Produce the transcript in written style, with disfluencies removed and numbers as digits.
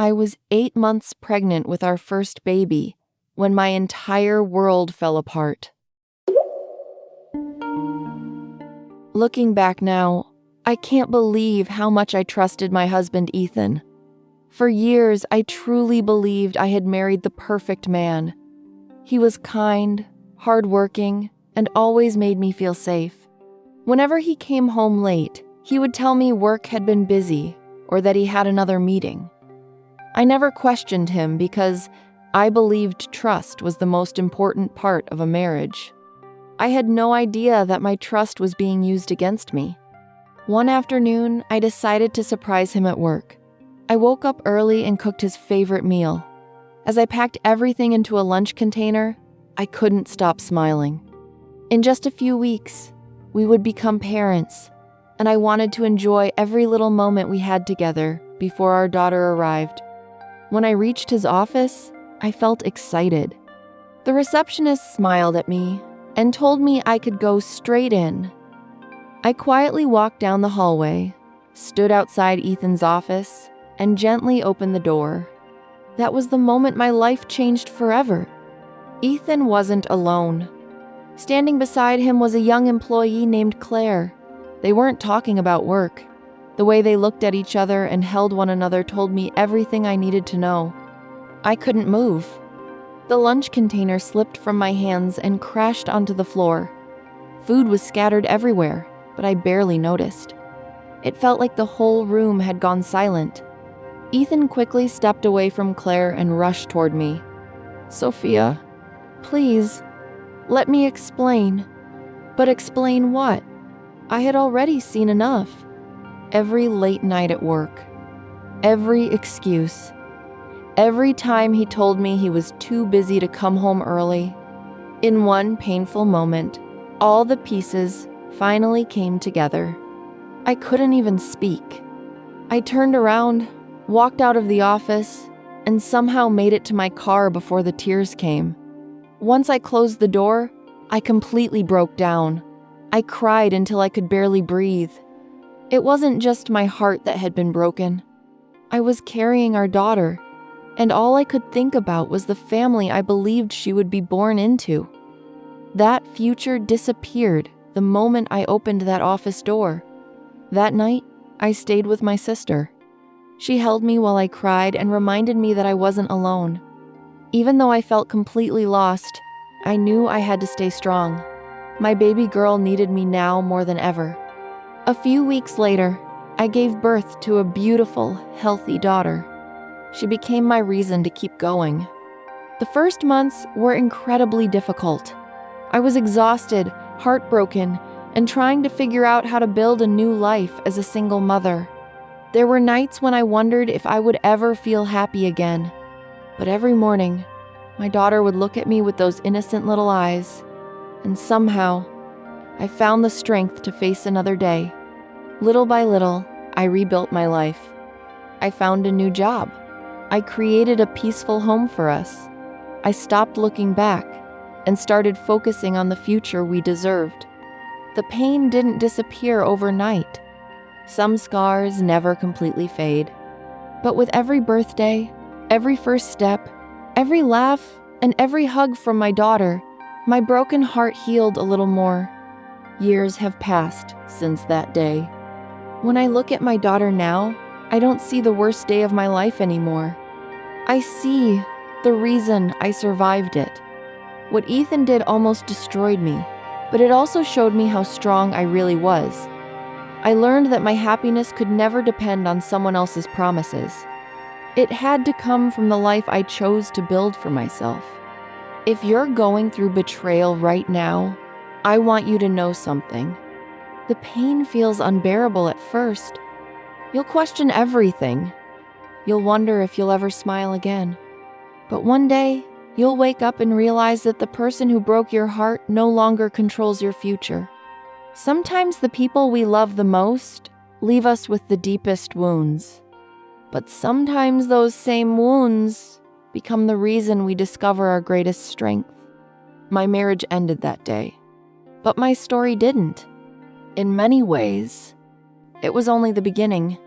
I was 8 months pregnant with our first baby when my entire world fell apart. Looking back now, I can't believe how much I trusted my husband Ethan. For years, I truly believed I had married the perfect man. He was kind, hardworking, and always made me feel safe. Whenever he came home late, he would tell me work had been busy or that he had another meeting. I never questioned him because I believed trust was the most important part of a marriage. I had no idea that my trust was being used against me. One afternoon, I decided to surprise him at work. I woke up early and cooked his favorite meal. As I packed everything into a lunch container, I couldn't stop smiling. In just a few weeks, we would become parents, and I wanted to enjoy every little moment we had together before our daughter arrived. When I reached his office, I felt excited. The receptionist smiled at me and told me I could go straight in. I quietly walked down the hallway, stood outside Ethan's office, and gently opened the door. That was the moment my life changed forever. Ethan wasn't alone. Standing beside him was a young employee named Claire. They weren't talking about work. The way they looked at each other and held one another told me everything I needed to know. I couldn't move. The lunch container slipped from my hands and crashed onto the floor. Food was scattered everywhere, but I barely noticed. It felt like the whole room had gone silent. Ethan quickly stepped away from Claire and rushed toward me. "Sophia, please, let me explain." But explain what? I had already seen enough. Every late night at work. Every excuse. Every time he told me he was too busy to come home early. In one painful moment, all the pieces finally came together. I couldn't even speak. I turned around, walked out of the office, and somehow made it to my car before the tears came. Once I closed the door, I completely broke down. I cried until I could barely breathe. It wasn't just my heart that had been broken. I was carrying our daughter, and all I could think about was the family I believed she would be born into. That future disappeared the moment I opened that office door. That night, I stayed with my sister. She held me while I cried and reminded me that I wasn't alone. Even though I felt completely lost, I knew I had to stay strong. My baby girl needed me now more than ever. A few weeks later, I gave birth to a beautiful, healthy daughter. She became my reason to keep going. The first months were incredibly difficult. I was exhausted, heartbroken, and trying to figure out how to build a new life as a single mother. There were nights when I wondered if I would ever feel happy again. But every morning, my daughter would look at me with those innocent little eyes, and somehow, I found the strength to face another day. Little by little, I rebuilt my life. I found a new job. I created a peaceful home for us. I stopped looking back and started focusing on the future we deserved. The pain didn't disappear overnight. Some scars never completely fade. But with every birthday, every first step, every laugh, and every hug from my daughter, my broken heart healed a little more. Years have passed since that day. When I look at my daughter now, I don't see the worst day of my life anymore. I see the reason I survived it. What Ethan did almost destroyed me, but it also showed me how strong I really was. I learned that my happiness could never depend on someone else's promises. It had to come from the life I chose to build for myself. If you're going through betrayal right now, I want you to know something. The pain feels unbearable at first. You'll question everything. You'll wonder if you'll ever smile again. But one day, you'll wake up and realize that the person who broke your heart no longer controls your future. Sometimes the people we love the most leave us with the deepest wounds. But sometimes those same wounds become the reason we discover our greatest strength. My marriage ended that day, but my story didn't. In many ways, it was only the beginning.